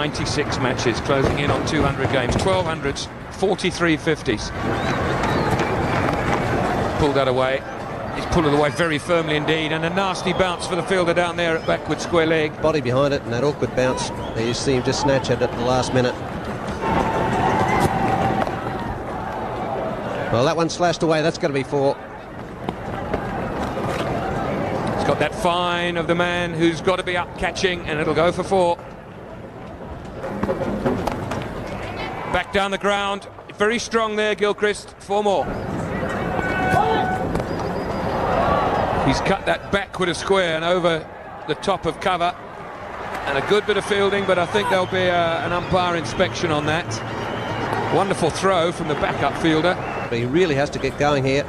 96 matches, closing in on 200 games, 1200s, 43 50s. Pulled that away. He's pulled it away very firmly indeed, and a nasty bounce for the fielder down there at backward square leg. Body behind it, and that awkward bounce. You see him just snatch at it at the last minute. Well, that one slashed away. That's going to be 4. He's got that fine of the man who's got to be up catching, and it'll go for 4. Back down the ground. Very strong there, Gilchrist. 4 more. He's cut that backward of square and over the top of cover, and a good bit of fielding, but I think there'll be an umpire inspection on that. Wonderful throw from the backup fielder. But he really has to get going here.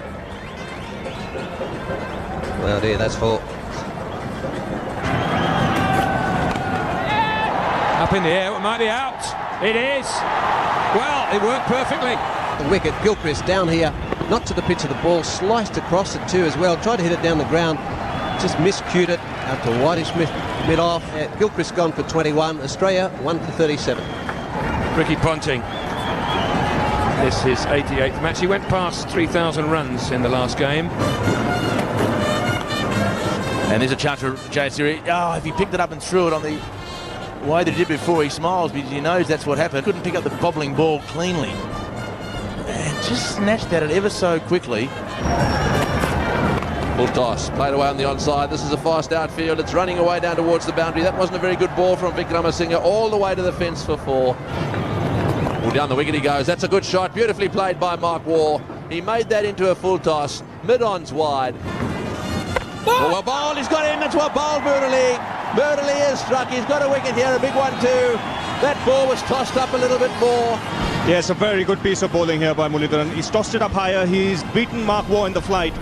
Well, dear, that's 4. Up in the air, it might be out. It is. Well, it worked perfectly. The wicket, Gilchrist down here, not to the pitch of the ball, sliced across it too as well, tried to hit it down the ground, just miscued it out to Whitish mid-off. Gilchrist gone for 21, Australia 1 for 37. Ricky Ponting, this is 88th match. He went past 3,000 runs in the last game. And there's a chance for Jayasiri. Oh, if he picked it up and threw it on the way that he did before, he smiles because he knows that's what happened. Couldn't pick up the bobbling ball cleanly. Just snatched at it ever so quickly. Full toss, played away on the onside. This is a fast outfield. It's running away down towards the boundary. That wasn't a very good ball from Vikramasinghe, all the way to the fence for 4. Well, down the wicket he goes. That's a good shot, beautifully played by Mark Waugh. He made that into a full toss. Mid-ons wide. Oh, well bowled, he's got him. That's what bowled Murali. Murali is struck. He's got a wicket here, a big one too. That ball was tossed up a little bit more. Yes, a very good piece of bowling here by Muralidharan. He's tossed it up higher. He's beaten Mark Waugh in the flight.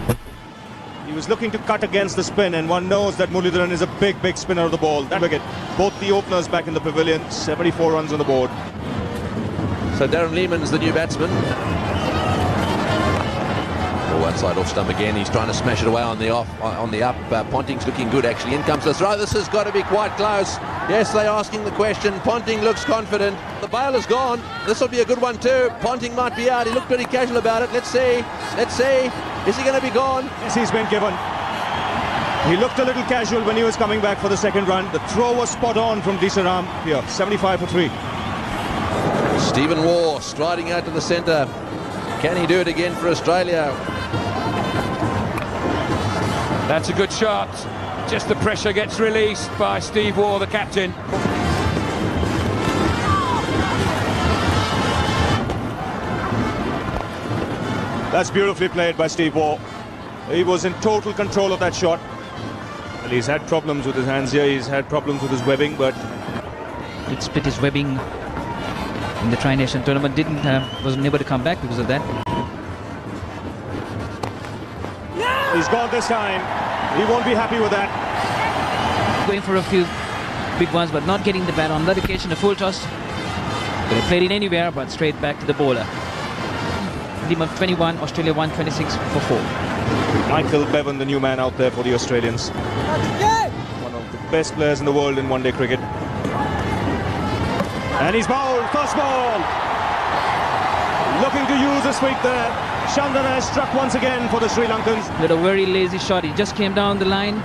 He was looking to cut against the spin, and one knows that Muralidharan is a big spinner of the ball. That wicket, both the openers back in the pavilion, 74 runs on the board. So Darren Lehman's the new batsman. One side off stump again. He's trying to smash it away on the up. Ponting's looking good actually. In comes the throw. This has got to be quite close. Yes, they're asking the question. Ponting looks confident. The bail is gone. This will be a good one too. Ponting might be out. He looked pretty casual about it. Let's see. Is he going to be gone? Yes, he's been given. He looked a little casual when he was coming back for the second run. The throw was spot on from Deesaram here. 75 for 3. Stephen Waugh striding out to the centre. Can he do it again for Australia? That's a good shot. Just the pressure gets released by Steve Waugh, the captain. That's beautifully played by Steve Waugh. He was in total control of that shot. Well, he's had problems with his hands here. He's had problems with his webbing, but It split his webbing in the Tri-Nation tournament. Wasn't able to come back because of that. he's gone this time. He won't be happy with that. Going for a few big ones, but not getting the bat. On that occasion, a full toss. Could have played it anywhere, but straight back to the bowler. Team of 21, Australia 126 for 4. Michael Bevan, the new man out there for the Australians. One of the best players in the world in one-day cricket. And he's bowled, first ball. Looking to use a sweep there. Chandana has struck once again for the Sri Lankans. With a very lazy shot, he just came down the line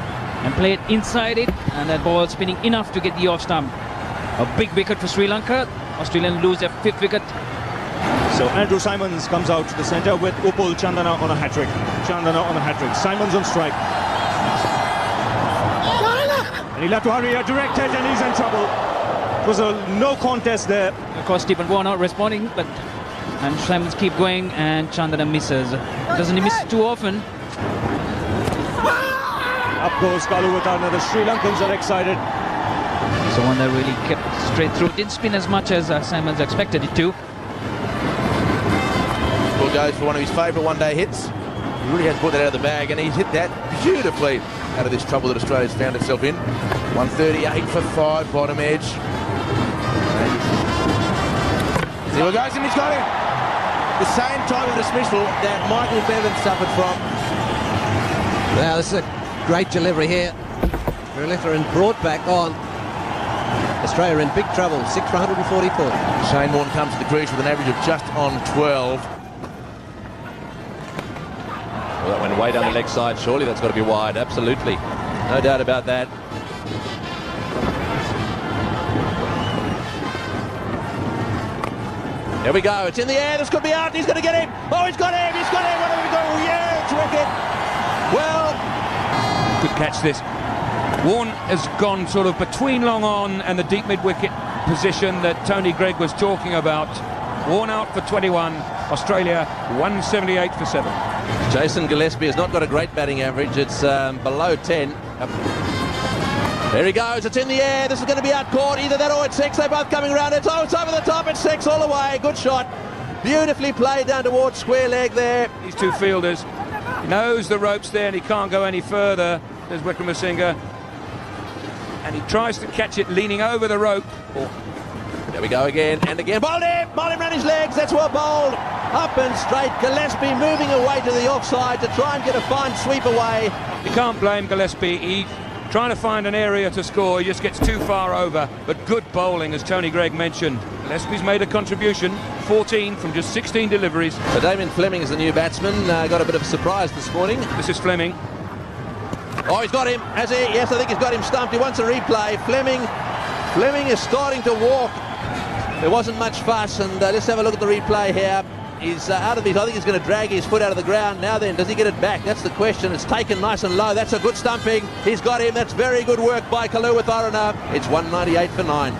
and played inside it, and that ball spinning enough to get the off stump. A big wicket for Sri Lanka. Australians lose their 5th wicket. So Andrew Simons comes out to the centre with Upul Chandana on a hat-trick. Chandana on a hat-trick. Simons on strike. And he'll have to hurry a direct hit, and he's in trouble. It was a no contest there. Of course, Stephen Waugh not responding, and Simons keep going, and Chandana misses. Doesn't he miss too often? Up goes Kaluwitana. The Sri Lankans are excited. So one that really kept straight through. Didn't spin as much as Simons expected it to. Ball goes for one of his favourite one-day hits. He really has put that out of the bag, and he's hit that beautifully out of this trouble that Australia's found itself in. 138 for 5, bottom edge. See what goes, and he's got it. The same type of dismissal that Michael Bevan suffered from. Now this is a great delivery here. Muralidharan brought back on. Australia in big trouble, 6 for 144. Shane Warne comes to the crease with an average of just on 12. Well, that went way down the leg side. Surely that's got to be wide. Absolutely. No doubt about that. Here we go. It's in the air. This could be out. He's going to get him. Oh, he's got him. He's got him. What have we got? Oh, yeah, it's wicked. Well, Good catch this. Warne has gone sort of between long on and the deep mid-wicket position that Tony Greig was talking about. Warne out for 21. Australia 178 for 7. Jason Gillespie has not got a great batting average. It's below 10. There he goes. It's in the air. This is going to be out caught. Either that or it's 6. They're both coming around. It's over the top. It's 6 all the way. Good shot. Beautifully played down towards square leg there. These two fielders. He knows the ropes there and he can't go any further. There's Wickramasinghe. And he tries to catch it leaning over the rope. There we go again and again. Bowled him around his legs. That's well bowled. Up and straight. Gillespie moving away to the offside to try and get a fine sweep away. You can't blame Gillespie. He's trying to find an area to score. He just gets too far over. But good bowling, as Tony Greig mentioned. Gillespie's made a contribution. 14 from just 16 deliveries. So Damien Fleming is the new batsman. Got a bit of a surprise this morning. This is Fleming. Oh, he's got him, has he? Yes, I think he's got him stumped. He wants a replay. Fleming is starting to walk. There wasn't much fuss, and let's have a look at the replay here. He's out of his, I think he's going to drag his foot out of the ground. Now then, does he get it back? That's the question. It's taken nice and low. That's a good stumping. He's got him. That's very good work by Kalu with Orana. It's 198 for 9.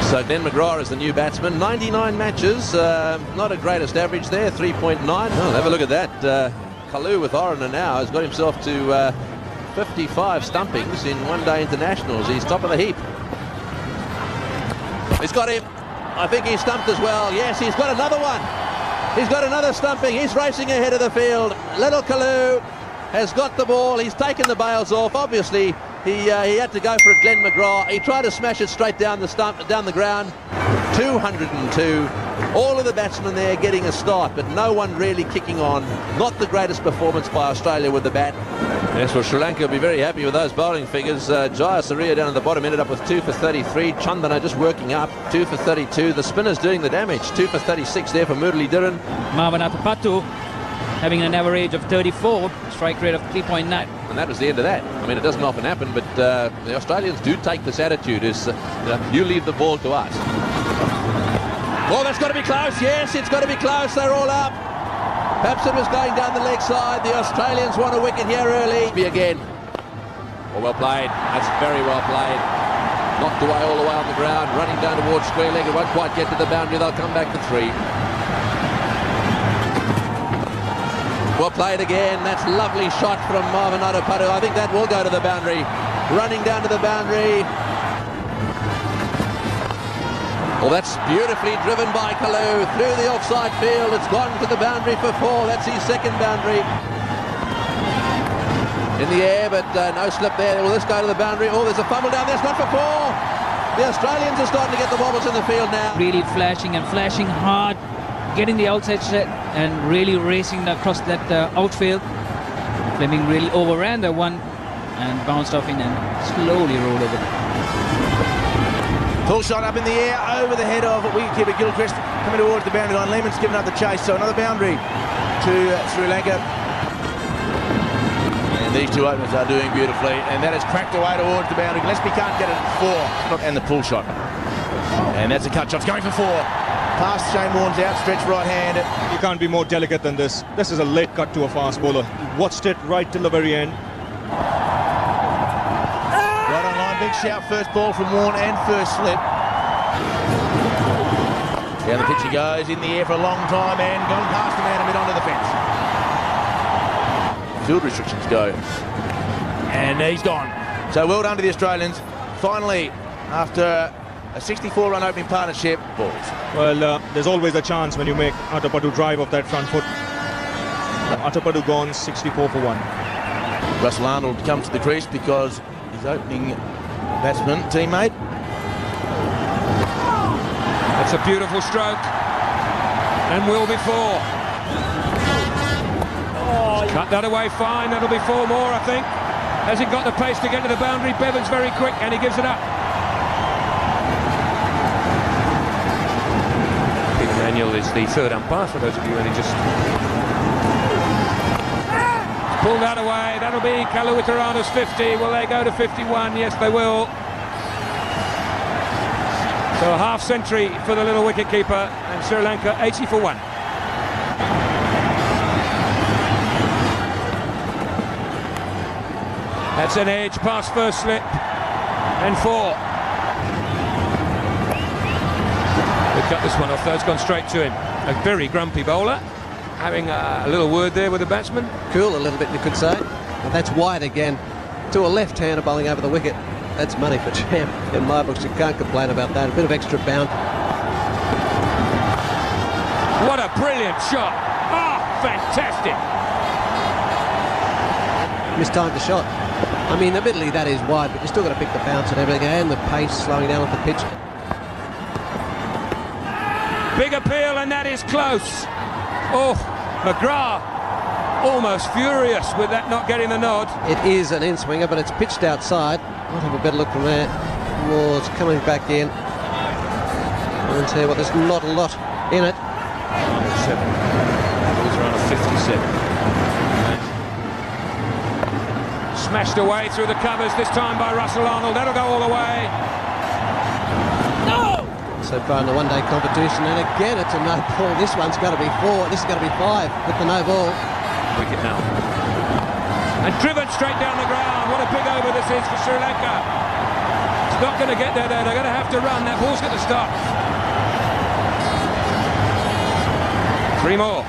So Glenn McGrath is the new batsman. 99 matches. Not a greatest average there, 3.9. Oh, have a look at that. Kalu with Orana now has got himself to 55 stumpings in one-day internationals. He's top of the heap. He's got him. I think he's stumped as well. Yes, he's got another one. He's got another stumping. He's racing ahead of the field. Little Kalu has got the ball. He's taken the bails off. Obviously, he had to go for it, Glenn McGrath. He tried to smash it straight down the ground. 202. All of the batsmen there getting a start, but no one really kicking on. Not the greatest performance by Australia with the bat. Yes, well, Sri Lanka will be very happy with those bowling figures. Jaya Surya down at the bottom ended up with 2 for 33. Chandana just working up, 2 for 32. The spinners doing the damage, 2 for 36 there for Murali Dhiran. Marwan Athapattu having an average of 34, strike rate of 3.9. And that was the end of that. I mean, it doesn't often happen, but the Australians do take this attitude, is you leave the ball to us. Well, that's got to be close. Yes, it's got to be close. They're all up. Perhaps it was going down the leg side. The Australians want a wicket here early. Be again. Well played. That's very well played. Knocked away all the way on the ground, running down towards square leg. It won't quite get to the boundary. They'll come back for 3. Well played again. That's a lovely shot from Marwan Athapattu. I think that will go to the boundary. Running down to the boundary. Well, that's beautifully driven by Kalu through the offside field. It's gone to the boundary for 4. That's his second boundary. In the air, but no slip there. Will this go to the boundary? Oh, there's a fumble down there. It's gone for 4. The Australians are starting to get the wobbles in the field now. Really flashing hard, getting the outside set and really racing across that outfield. Fleming really overran the one and bounced off in and slowly rolled over. Full shot up in the air over the head of wicketkeeper Gilchrist coming towards the boundary line. Lehman's given up the chase, so another boundary to Sri Lanka. And these two openers are doing beautifully, and that is cracked away towards the boundary. Gillespie can't get it at 4. And the pull shot. And that's a cut shot. It's going for 4. Past Shane Warne's outstretched right hand. You can't be more delicate than this. This is a late cut to a fast bowler. Watched it right till the very end. Right on line, big shout, first ball from Warne and first slip. Down the pitch he goes, in the air for a long time and gone past the man and mid onto the fence. Field restrictions go. And he's gone. So well done to the Australians. Finally, after a 64-run opening partnership, balls. Well, there's always a chance when you make Athapattu drive off that front foot. Athapattu gone 64 for 1. Russell Arnold comes to the crease because his opening batsman, teammate. That's a beautiful stroke. And will be 4. Cut that away fine. That'll be 4 more, I think. Hasn't got the pace to get to the boundary. Bevan's very quick and he gives it up. Daniel is the third umpire, for those of you only just... Pulled that away, that'll be Kaluwitarana's 50. Will they go to 51? Yes, they will. So a half century for the little wicketkeeper, and Sri Lanka 80 for 1. That's an edge past first slip, and 4. We cut this one off, though. It's gone straight to him. A very grumpy bowler, having a little word there with the batsman. Cool a little bit, you could say. But that's wide again. To a left-hander bowling over the wicket. That's money for Champ. In my books, you can't complain about that. A bit of extra bound. What a brilliant shot. Oh, fantastic. Mistimed the shot. I mean, admittedly that is wide, but you've still got to pick the bounce and everything, and the pace slowing down off the pitch. Big appeal, and that is close. Oh, McGrath almost furious with that not getting the nod. It is an in-swinger, but it's pitched outside. Might have a better look from there. Oh, it's coming back in. I'll tell you what, there's not a lot in it. 7. Balls around a 57. Smashed away through the covers, this time by Russell Arnold. That'll go all the way. No! So far in the one-day competition, and again it's a no ball. This one's got to be 4. This is going to be 5 with the no ball. Wicket now. And driven straight down the ground. What a big over this is for Sri Lanka. It's not going to get there, though. They're going to have to run. That ball's going to stop. 3 more.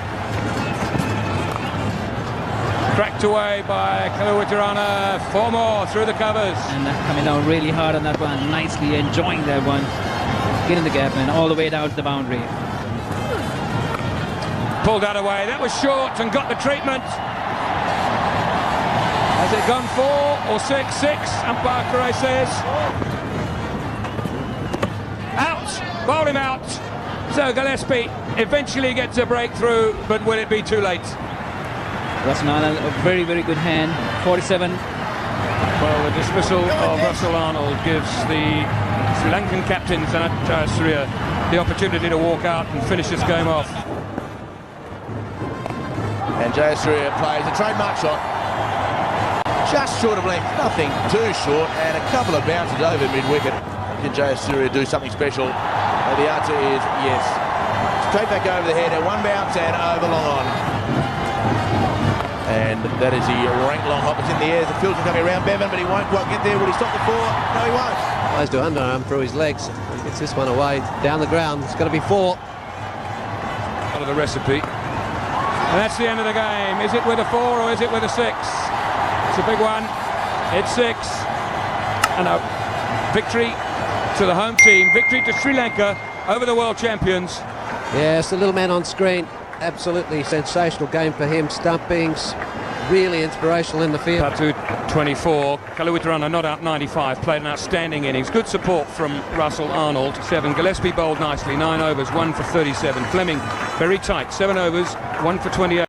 Cracked away by Kaluwitarana. 4 more through the covers. And coming down really hard on that one. Nicely enjoying that one. Getting the gap and all the way down to the boundary. Pulled that away. That was short and got the treatment. Has it gone 4 or 6? 6, umpire Correa says. Out! Bowled him out. So Gillespie eventually gets a breakthrough, but will it be too late? Russell Arnold, a very, very good hand. 47. Well, the dismissal of Russell Arnold gives the Sri Lankan captain, Sanat Jayasuriya, the opportunity to walk out and finish this game off. And Jayasuriya plays a trademark shot. Just short of length, nothing too short, and a couple of bounces over mid-wicket. Can Jayasuriya do something special? The answer is yes. Straight back over the head, and 1 bounce and over long on. And that is the rank long hop. It's in the air. The field's coming around Bevan, but he won't quite get there. Will he stop the 4? No, he won't. Tries to underarm through his legs. He gets this one away down the ground. It's going to be 4. Out of the recipe. And that's the end of the game. Is it with a 4 or is it with a 6? It's a big one. It's 6. And a victory to the home team. Victory to Sri Lanka over the world champions. Yes, the little man on screen. Absolutely sensational game for him. Stumpings, really inspirational in the field. Patu 24, Kaluwitarana not out 95, played an outstanding innings. Good support from Russell Arnold. 7, Gillespie bowled nicely, 9 overs, 1 for 37. Fleming very tight, 7 overs, 1 for 28.